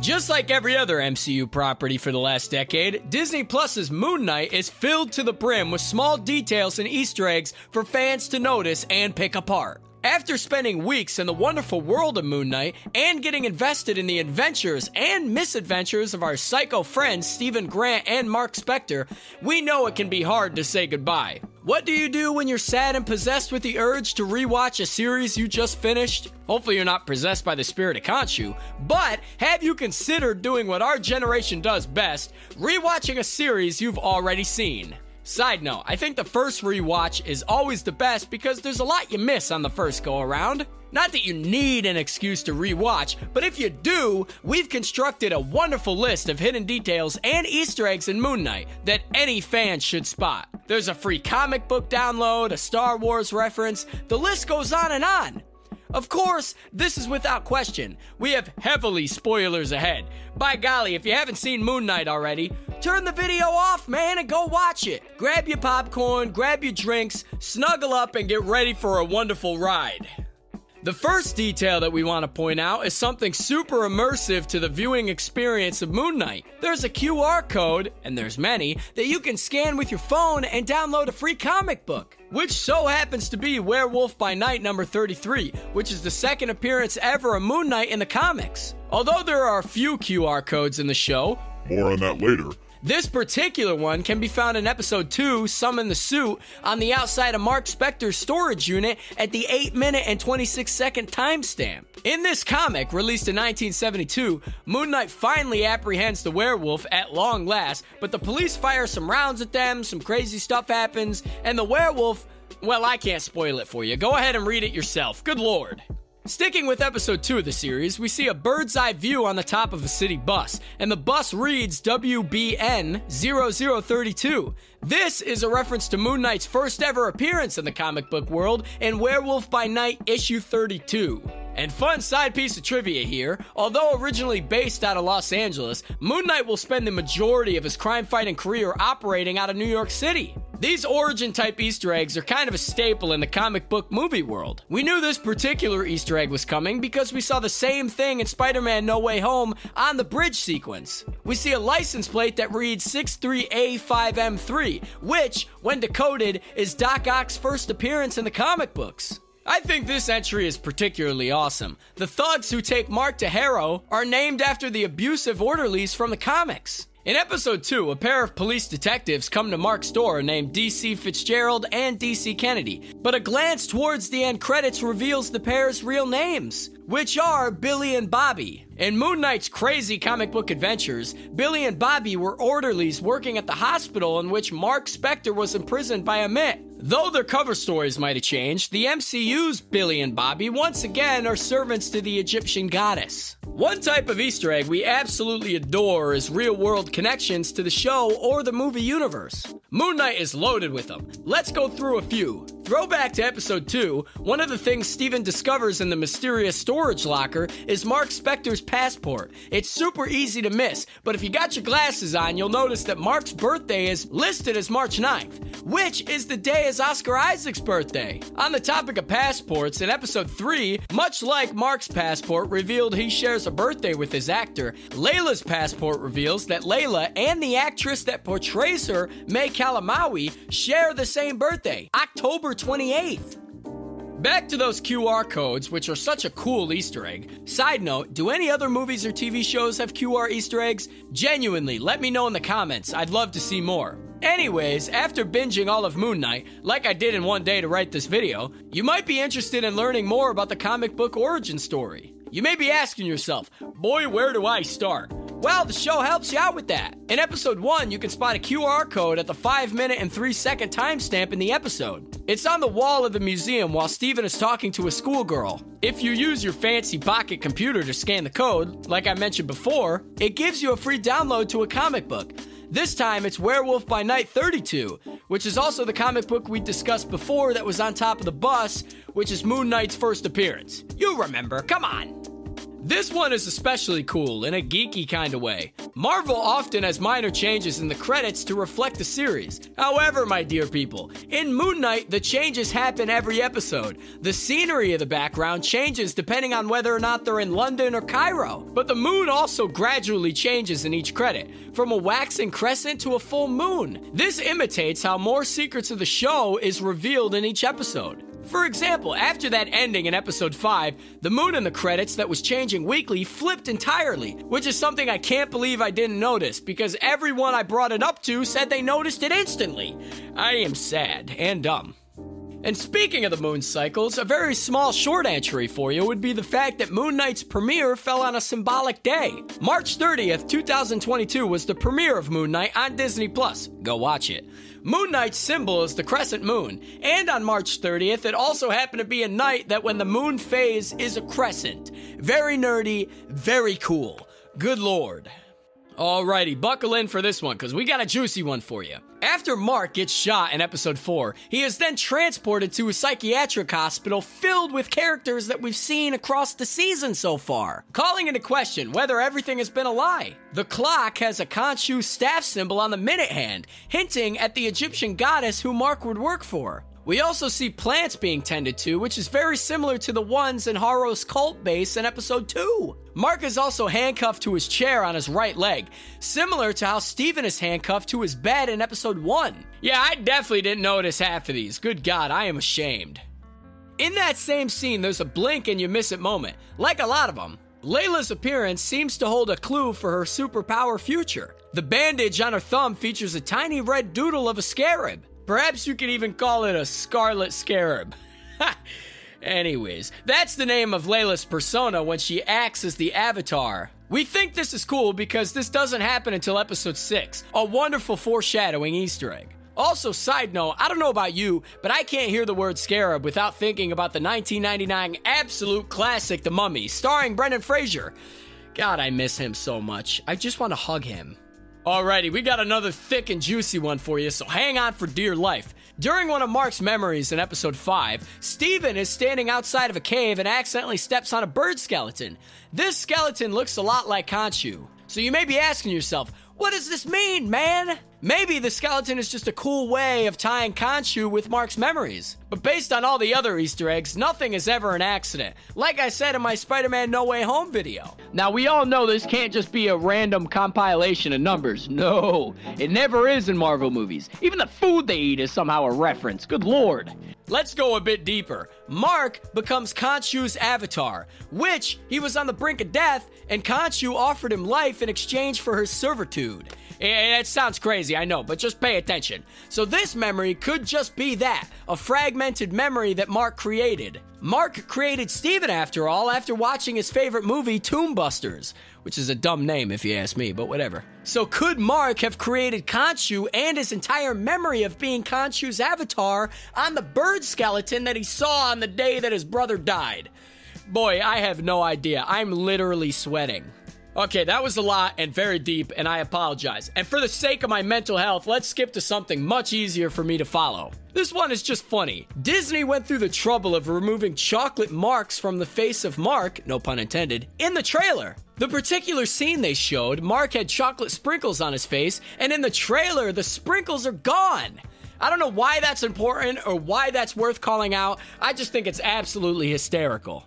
Just like every other MCU property for the last decade, Disney Plus's Moon Knight is filled to the brim with small details and Easter eggs for fans to notice and pick apart. After spending weeks in the wonderful world of Moon Knight and getting invested in the adventures and misadventures of our psycho friends Stephen Grant and Mark Spector, we know it can be hard to say goodbye. What do you do when you're sad and possessed with the urge to rewatch a series you just finished? Hopefully you're not possessed by the spirit of Khonshu, but have you considered doing what our generation does best, rewatching a series you've already seen? Side note, I think the first rewatch is always the best because there's a lot you miss on the first go-around. Not that you need an excuse to rewatch, but if you do, we've constructed a wonderful list of hidden details and Easter eggs in Moon Knight that any fan should spot. There's a free comic book download, a Star Wars reference, the list goes on and on. Of course, this is without question. We have heavily spoilers ahead. By golly, if you haven't seen Moon Knight already, turn the video off, man, and go watch it. Grab your popcorn, grab your drinks, snuggle up, and get ready for a wonderful ride. The first detail that we want to point out is something super immersive to the viewing experience of Moon Knight. There's a QR code, and there's many, that you can scan with your phone and download a free comic book, which so happens to be Werewolf by Night number 33, which is the second appearance ever of Moon Knight in the comics. Although there are a few QR codes in the show, more on that later, this particular one can be found in episode 2, Summon the Suit, on the outside of Mark Spector's storage unit at the 8-minute and 26-second timestamp. In this comic, released in 1972, Moon Knight finally apprehends the werewolf at long last, but the police fire some rounds at them, some crazy stuff happens, and the werewolf, well, I can't spoil it for you. Go ahead and read it yourself. Good lord. Sticking with episode 2 of the series, we see a bird's eye view on the top of a city bus, and the bus reads WBN 0032. This is a reference to Moon Knight's first ever appearance in the comic book world in Werewolf by Night issue 32. And fun side piece of trivia here, although originally based out of Los Angeles, Moon Knight will spend the majority of his crime-fighting career operating out of New York City. These origin-type Easter eggs are kind of a staple in the comic book movie world. We knew this particular Easter egg was coming because we saw the same thing in Spider-Man No Way Home on the bridge sequence. We see a license plate that reads 63A5M3, which, when decoded, is Doc Ock's first appearance in the comic books. I think this entry is particularly awesome. The thugs who take Mark to Harrow are named after the abusive orderlies from the comics. In episode 2, a pair of police detectives come to Mark's door named DC Fitzgerald and DC Kennedy, but a glance towards the end credits reveals the pair's real names, which are Billy and Bobby. In Moon Knight's crazy comic book adventures, Billy and Bobby were orderlies working at the hospital in which Mark Spector was imprisoned by a Mitt. Though their cover stories might have changed, the MCU's Billy and Bobby once again are servants to the Egyptian goddess. One type of Easter egg we absolutely adore is real-world connections to the show or the movie universe. Moon Knight is loaded with them. Let's go through a few. Throwback to episode 2, one of the things Steven discovers in the mysterious storage locker is Mark Spector's passport. It's super easy to miss, but if you got your glasses on, you'll notice that Mark's birthday is listed as March 9th, which is the day as Oscar Isaac's birthday. On the topic of passports, in episode 3, much like Mark's passport revealed he shares a birthday with his actor, Layla's passport reveals that Layla and the actress that portrays her, May Kalamaui, share the same birthday, October 28th. Back to those QR codes, which are such a cool Easter egg. Side note, do any other movies or TV shows have QR Easter eggs? Genuinely, let me know in the comments. I'd love to see more. Anyways, after binging all of Moon Knight, like I did in one day to write this video, you might be interested in learning more about the comic book origin story. You may be asking yourself, boy, where do I start? Well, the show helps you out with that. In episode 1, you can spot a QR code at the 5-minute and 3-second timestamp in the episode. It's on the wall of the museum while Steven is talking to a schoolgirl. If you use your fancy pocket computer to scan the code, like I mentioned before, it gives you a free download to a comic book. This time, it's Werewolf by Night 32, which is also the comic book we discussed before that was on top of the bus, which is Moon Knight's first appearance. You remember, come on! This one is especially cool in a geeky kind of way. Marvel often has minor changes in the credits to reflect the series. However, my dear people, in Moon Knight, the changes happen every episode. The scenery of the background changes depending on whether or not they're in London or Cairo. But the moon also gradually changes in each credit, from a waxing crescent to a full moon. This imitates how more secrets of the show is revealed in each episode. For example, after that ending in episode 5, the moon in the credits that was changing weekly flipped entirely, which is something I can't believe I didn't notice, because everyone I brought it up to said they noticed it instantly. I am sad and dumb. And speaking of the moon cycles, a very small short entry for you would be the fact that Moon Knight's premiere fell on a symbolic day. March 30th, 2022 was the premiere of Moon Knight on Disney+. Go watch it. Moon Knight's symbol is the crescent moon, and on March 30th, it also happened to be a night that when the moon phase is a crescent. Very nerdy, very cool. Good lord. Alrighty, buckle in for this one, because we got a juicy one for you. After Mark gets shot in episode 4, he is then transported to a psychiatric hospital filled with characters that we've seen across the season so far, calling into question whether everything has been a lie. The clock has a Khonshu staff symbol on the minute hand, hinting at the Egyptian goddess who Mark would work for. We also see plants being tended to, which is very similar to the ones in Haro's cult base in episode 2. Mark is also handcuffed to his chair on his right leg, similar to how Steven is handcuffed to his bed in episode 1. Yeah, I definitely didn't notice half of these. Good God, I am ashamed. In that same scene, there's a blink and you miss it moment, like a lot of them. Layla's appearance seems to hold a clue for her superpower future. The bandage on her thumb features a tiny red doodle of a scarab. Perhaps you could even call it a scarlet scarab. Anyways, that's the name of Layla's persona when she acts as the Avatar. We think this is cool because this doesn't happen until episode 6, a wonderful foreshadowing Easter egg. Also, side note, I don't know about you, but I can't hear the word scarab without thinking about the 1999 absolute classic The Mummy, starring Brendan Fraser. God, I miss him so much. I just want to hug him. Alrighty, we got another thick and juicy one for you, so hang on for dear life. During one of Mark's memories in episode 5, Steven is standing outside of a cave and accidentally steps on a bird skeleton. This skeleton looks a lot like Khonshu. So you may be asking yourself, what does this mean, man? Maybe the skeleton is just a cool way of tying Khonshu with Mark's memories. But based on all the other Easter eggs, nothing is ever an accident. Like I said in my Spider-Man No Way Home video. Now we all know this can't just be a random compilation of numbers. No, it never is in Marvel movies. Even the food they eat is somehow a reference. Good lord. Let's go a bit deeper. Mark becomes Khonshu's avatar, which he was on the brink of death, and Khonshu offered him life in exchange for her servitude. It sounds crazy, I know, but just pay attention. So this memory could just be that, a fragmented memory that Mark created. Mark created Steven, after all, after watching his favorite movie, Tomb Busters, which is a dumb name if you ask me, but whatever. So could Mark have created Khonshu and his entire memory of being Khonshu's avatar on the bird skeleton that he saw on the day that his brother died? Boy, I have no idea. I'm literally sweating. Okay, that was a lot and very deep, and I apologize. And for the sake of my mental health, let's skip to something much easier for me to follow. This one is just funny. Disney went through the trouble of removing chocolate marks from the face of Mark, no pun intended, in the trailer. The particular scene they showed, Mark had chocolate sprinkles on his face, and in the trailer, the sprinkles are gone. I don't know why that's important or why that's worth calling out. I just think it's absolutely hysterical.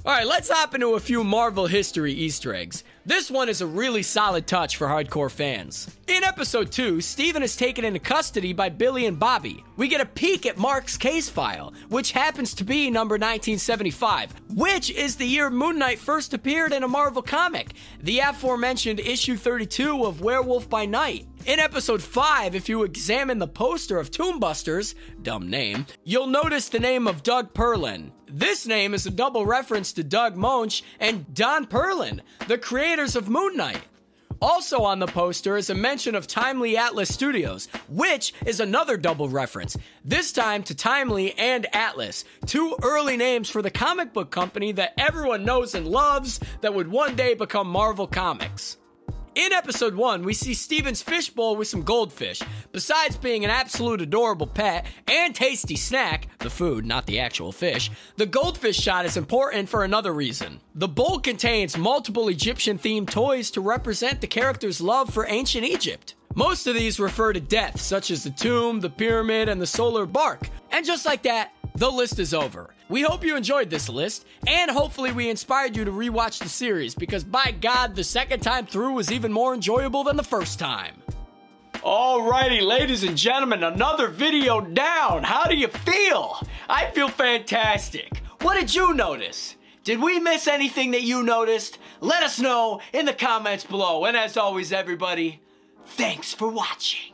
Alright, let's hop into a few Marvel history Easter eggs. This one is a really solid touch for hardcore fans. In episode 2, Steven is taken into custody by Billy and Bobby. We get a peek at Mark's case file, which happens to be number 1975, which is the year Moon Knight first appeared in a Marvel comic, the aforementioned issue 32 of Werewolf by Night. In episode 5, if you examine the poster of Tomb Busters, dumb name, you'll notice the name of Doug Perlin. This name is a double reference to Doug Moench and Don Perlin, the creators of Moon Knight. Also on the poster is a mention of Timely Atlas Studios, which is another double reference, this time to Timely and Atlas, two early names for the comic book company that everyone knows and loves that would one day become Marvel Comics. In episode 1, we see Steven's fishbowl with some goldfish. Besides being an absolute adorable pet and tasty snack, the food, not the actual fish, the goldfish shot is important for another reason. The bowl contains multiple Egyptian-themed toys to represent the character's love for ancient Egypt. Most of these refer to death, such as the tomb, the pyramid, and the solar bark. And just like that, the list is over. We hope you enjoyed this list, and hopefully we inspired you to rewatch the series, because by God, the second time through was even more enjoyable than the first time. Alrighty, ladies and gentlemen, another video down. How do you feel? I feel fantastic. What did you notice? Did we miss anything that you noticed? Let us know in the comments below. And as always, everybody, thanks for watching.